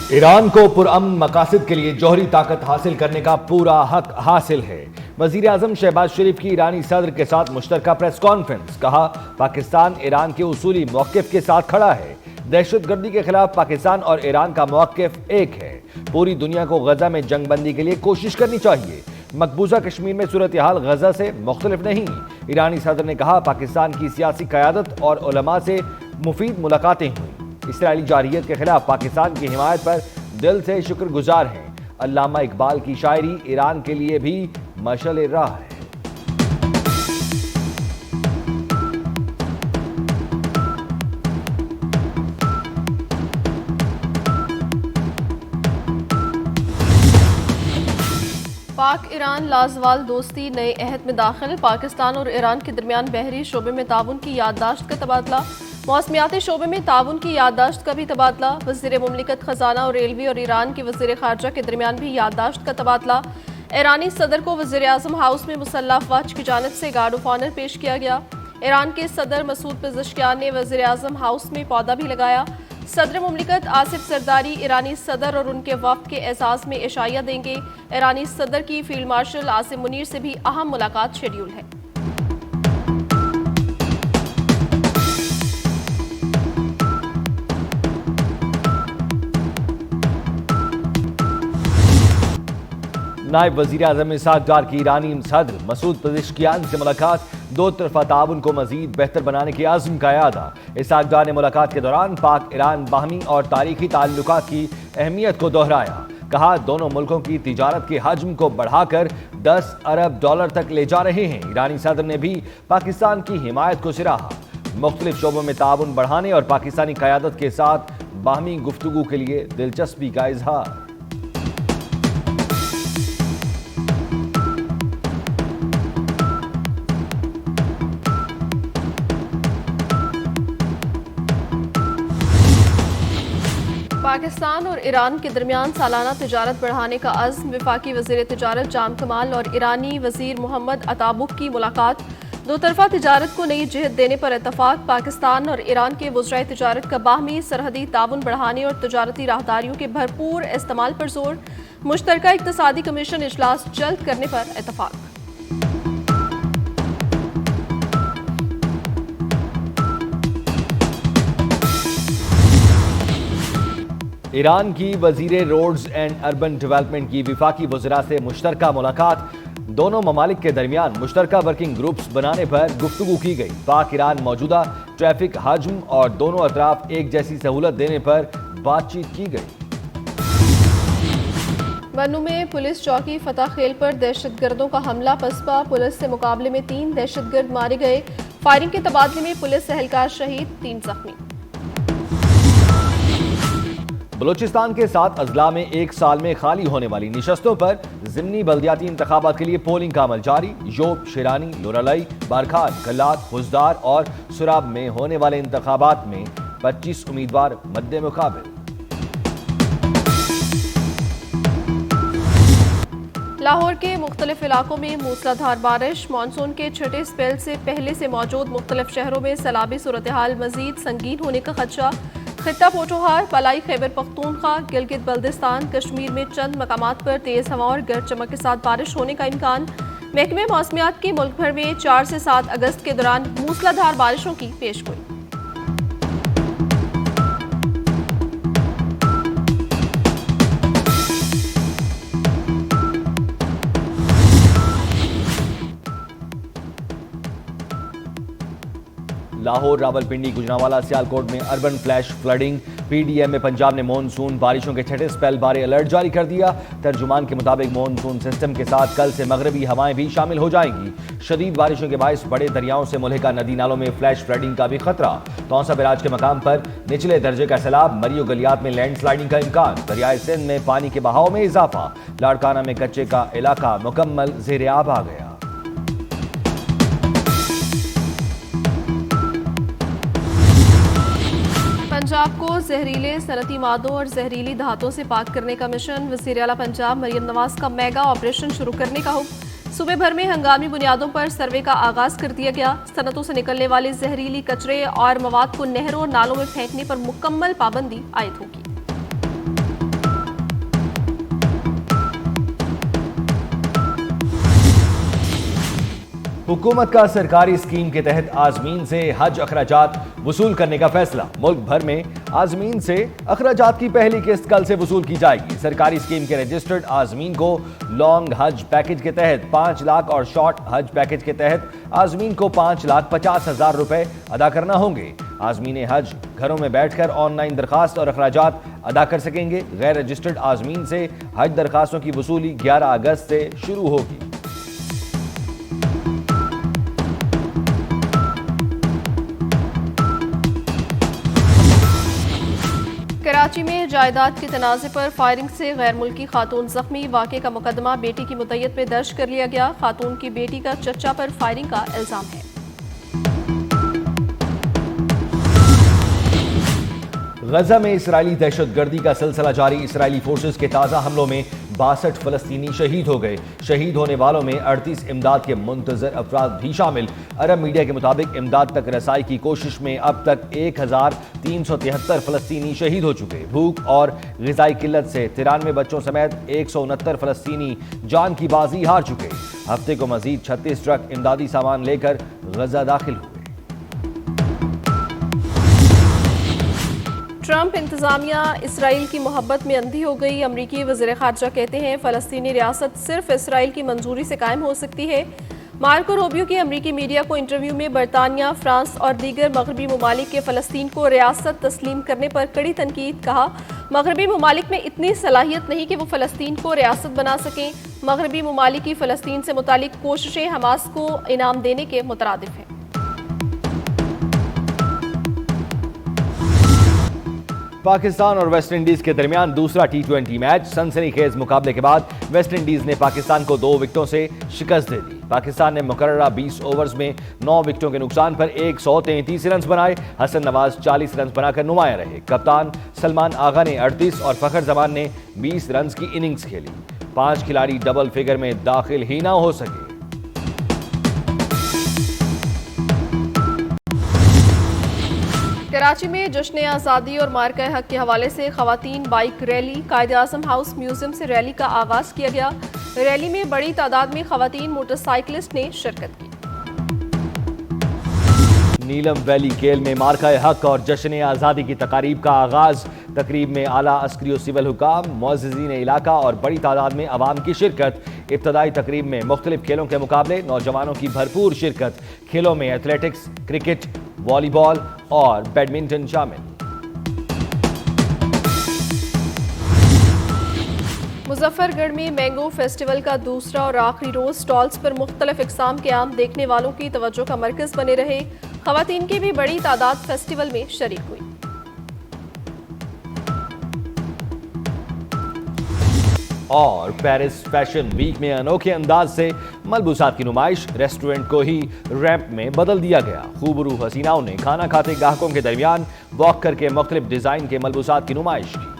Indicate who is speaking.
Speaker 1: Iran को पुरअमन मकासद के लिए जौहरी ताकत हासिल करने का पूरा हक हासिल है। वजीर आजम शहबाज शरीफ की ईरानी सदर के साथ मुश्तरका प्रेस कॉन्फ्रेंस। कहा, पाकिस्तान ईरान के उसूली मौक़िफ़ के साथ खड़ा है। दहशतगर्दी के खिलाफ पाकिस्तान और ईरान का मौक़िफ़ एक है। पूरी दुनिया को गजा में जंगबंदी के लिए कोशिश करनी चाहिए। मकबूजा कश्मीर में सूरत हाल गजा से मुख्तलिफ नहीं। ईरानी सदर ने कहा, पाकिस्तान की सियासी क़यादत और उलमा से मुफीद मुलाकातें हुई। इसराइली जारहियत के खिलाफ पाकिस्तान की हिमायत पर दिल से शुक्रगुजार हैं। अल्लामा इकबाल की शायरी ईरान के लिए भी मशअल राह है।
Speaker 2: पाक ईरान लाजवाल दोस्ती नए अहद में दाखिल। पाकिस्तान और ईरान के दरमियान बहरी शोबे में ताउन की याददाश्त का तबादला। मौसमियाती शोबे में ताउन की याददाश्त का भी तबादला। वज़ीर मुमलिकत खजाना और रेलवे और ईरान के वज़ीर खारजा के दरमियान भी याददाश्त का तबादला। ईरानी सदर को वज़ीर आज़म हाउस में मुसल्लह अफवाज की जानिब से गार्ड ऑफ ऑनर पेश किया गया। ईरान के सदर मसूद पेज़ेश्कियान ने वज़ीर आज़म हाउस में पौधा भी लगाया। सदर मुमलिकत आसिफ सरदारी ईरानी सदर और उनके वफ्द के एजाज़ में इशाया देंगे। ईरानी सदर की फील्ड मार्शल आसिम मुनीर से भी अहम मुलाकात शेड्यूल है।
Speaker 1: नायब वजीर आजम इसहाक डार की ईरानी सदर मसूद पेज़ेश्कियान से मुलाकात। दो तरफा ताउन को मजीद बेहतर बनाने के आज़म का यादा। इसहाक डार ने मुलाकात के दौरान पाक ईरान बाहमी और तारीखी ताल्लुकात की अहमियत को दोहराया। कहा, दोनों मुल्कों की तिजारत के हजम को बढ़ाकर 10 अरब डॉलर तक ले जा रहे हैं। ईरानी सदर ने भी पाकिस्तान की हिमायत को सराहा। मुख्तलिफ शोबों में ताउन बढ़ाने और पाकिस्तानी क़यादत के साथ बाहमी गुफ्तगू के लिए दिलचस्पी का इजहार।
Speaker 2: पाकिस्तान और ईरान के दरमियान सालाना तिजारत बढ़ाने का अज़्म। वफाकी वज़ीर तिजारत जाम कमाल और ईरानी वज़ीर मोहम्मद अताबुक की मुलाकात। दो तरफा तिजारत को नई जिहत देने पर इतफाक। पाकिस्तान और ईरान के वज़राए तिजारत का बाहमी सरहदी ताउन बढ़ाने और तिजारती राहदारियों के भरपूर इस्तेमाल पर जोर। मुश्तरका इक़्तिसादी कमीशन इजलास जल्द करने पर इतफाक।
Speaker 1: ईरान की वजीर रोड्स एंड अर्बन डेवलपमेंट की वफाकी वज़रा से मुश्तरका मुलाकात। दोनों ममालिक के दरमियान मुश्तरका वर्किंग ग्रुप्स बनाने पर गुफ्तगू की गई। पाक ईरान मौजूदा ट्रैफिक हजम और दोनों अतराफ एक जैसी सहूलत देने पर बातचीत की गई।
Speaker 2: बनू में पुलिस चौकी फतह खेल पर दहशतगर्दों का हमला पसपा। पुलिस से मुकाबले में 3 दहशतगर्द मारे गए। फायरिंग के तबादले में पुलिस एहलकार शहीद, 3 जख्मी।
Speaker 1: बलूचिस्तान के 7 अजला में एक साल में खाली होने वाली निशस्तों पर ज़िमनी बल्दियाती इंतखाबात के लिए पोलिंग का अमल जारी। योब, शेरानी, लोरालई, बारखान, गल्लात, हुजदार और सुराब में होने वाले इंतखाबात में 25 उम्मीदवार मद्दे मुकाबिल।
Speaker 2: लाहौर के मुख्तलिफ इलाकों में मूसलाधार बारिश। मानसून के छठे स्पेल से पहले से मौजूद मुख्तलिफ शहरों में सैलाबी सूरत हाल मजीद संगीन होने का खदशा। खित्ता पोठोहार, पलाई, खैबर पख्तूनख्वा, गिलगित बल्दिस्तान, कश्मीर में चंद मकामात पर तेज हवा और गरज चमक के साथ बारिश होने का इम्कान। महकमे मौसमियात की मुल्क भर में 4 से 7 अगस्त के दौरान मूसलाधार बारिशों की पेशगोई।
Speaker 1: लाहौर, रावलपिंडी, गुजरांवाला, सियालकोट में अर्बन फ्लैश फ्लडिंग। पीडीएम में पंजाब ने मॉनसून बारिशों के छठे स्पेल बारे अलर्ट जारी कर दिया। तर्जुमान के मुताबिक मॉनसून सिस्टम के साथ कल से मगरबी हवाएं भी शामिल हो जाएंगी। शदीद बारिशों के बायस बड़े दरियाओं से मुल्हिका नदी नालों में फ्लैश फ्लडिंग का भी खतरा। तौसा बैराज के मकाम पर निचले दर्जे का सैलाब। मरियो गलियात में लैंड स्लाइडिंग का इम्कान। दरियाए सिंध में पानी के बहाव में इजाफा। लाड़काना में कच्चे का इलाका मुकम्मल ज़ेरे आब आ गया।
Speaker 2: पंजाब को जहरीले सनती मादों और जहरीली धातों से पाक करने का मिशन। वज़ीर आला पंजाब मरियम नवाज का मेगा ऑपरेशन शुरू करने का हुक्म। सूबे भर में हंगामी बुनियादों पर सर्वे का आगाज कर दिया गया। सनतों से निकलने वाले जहरीली कचरे और मवाद को नहरों और नालों में फेंकने पर मुकम्मल पाबंदी आयद होगी।
Speaker 1: हुकूमत का सरकारी स्कीम के तहत आजमीन से हज अखराजात वसूल करने का फैसला। मुल्क भर में आजमीन से अखराजात की पहली किस्त कल से वसूल की जाएगी। सरकारी स्कीम के रजिस्टर्ड आजमीन को लॉन्ग हज पैकेज के तहत 5 लाख और शॉर्ट हज पैकेज के तहत आजमीन को 5,50,000 रुपए अदा करना होंगे। आजमीन हज घरों में बैठकर ऑनलाइन दरखास्त और अखराजात अदा कर सकेंगे। गैर रजिस्टर्ड आजमीन से हज दरखास्तों की वसूली 11 अगस्त से शुरू होगी।
Speaker 2: कराची में जायदाद के तनाज़े पर फायरिंग से गैर मुल्की खातून जख्मी। वाक़े का मुकदमा बेटी की मुतय्यद में दर्ज कर लिया गया। खातून की बेटी का चचा पर फायरिंग का इल्जाम है।
Speaker 1: गजा में इसराइली दहशतगर्दी का सिलसिला जारी। इसराइली फोर्सेस के ताज़ा हमलों में 62 फलस्तीनी शहीद हो गए। शहीद होने वालों में 38 इमदाद के मुंतजर अफराद भी शामिल। अरब मीडिया के मुताबिक इमदाद तक रसाई की कोशिश में अब तक 1373 फलस्तीनी शहीद हो चुके। भूख और ग़िज़ाई किल्लत से 93 बच्चों समेत 169 फलस्तीनी जान की बाजी हार चुके। हफ्ते को मजीद 36 ट्रक इमदादी सामान लेकर गजा दाखिल हुए।
Speaker 2: ट्रंप इंतजामिया इसराइल की मोहब्बत में अंधी हो गई। अमरीकी वज़ीर ख़ारजा कहते हैं फ़लस्तीनी रियासत सिर्फ इसराइल की मंजूरी से कायम हो सकती है। मार्को रूबियो की अमरीकी मीडिया को इंटरव्यू में बरतानिया, फ्रांस और दीगर मगरबी ममालिक के फ़लस्तीन को रियासत तस्लीम करने पर कड़ी तनकीद। कहा, मगरबी ममालिक में इतनी सलाहियत नहीं कि वो फ़लस्तीन को रियासत बना सकें। मगरबी ममालिक की फ़लस्तीन से मुतालिक कोशिशें हमास को इनाम देने के मुतरादिफ हैं।
Speaker 1: पाकिस्तान और वेस्ट इंडीज के दरमियान दूसरा T20 मैच। सनसनीखेज मुकाबले के बाद वेस्ट इंडीज ने पाकिस्तान को 2 विकेटों से शिकस्त दे दी। पाकिस्तान ने मुकर्ररा 20 ओवर्स में 9 विकेटों के नुकसान पर 133 रन बनाए। हसन नवाज 40 रन बनाकर नुमायां रहे। कप्तान सलमान आगा ने 38 और फखर जमान ने 20 रन की इनिंग्स खेली। 5 खिलाड़ी डबल फिगर में दाखिल ही ना हो सके।
Speaker 2: कराची में जश्न आज़ादी और मार्का हक के हवाले से खवातीन bike rally. Quaid-e-Azam house museum से रैली का आगाज किया गया। रैली में बड़ी तादाद में खवातीन मोटरसाइकिलिस्ट ने शिरकत की।
Speaker 1: नीलम वैली केल में मार्का हक और जश्न आज़ादी की तकारीब का आगाज। तकरीब में आला अस्करी और सिविल हुकाम, मुअज़्ज़िज़ीन इलाका और बड़ी तादाद में अवाम की शिरकत। इब्तदाई तकरीब में मुख्तलिफ खेलों के मुकाबले, नौजवानों की भरपूर शिरकत। खेलों में एथलेटिक्स, क्रिकेट, वॉलीबॉल और बैडमिंटन शामिल।
Speaker 2: मुजफ्फरगढ़ में मैंगो फेस्टिवल का दूसरा और आखिरी रोज स्टॉल्स पर मुख्तलिफ इक़साम के आम देखने वालों की तवज्जो का मरकज बने रहे। खवातीन की भी बड़ी तादाद फेस्टिवल में शरीक हुई।
Speaker 1: और पेरिस फैशन वीक में अनोखे अंदाज से मलबूसात की नुमाइश। रेस्टोरेंट को ही रैंप में बदल दिया गया। खूबरू हसीनाओं ने खाना खाते ग्राहकों के दरमियान वॉक करके मुख्तलिफ डिजाइन के मलबूसात की नुमाइश की।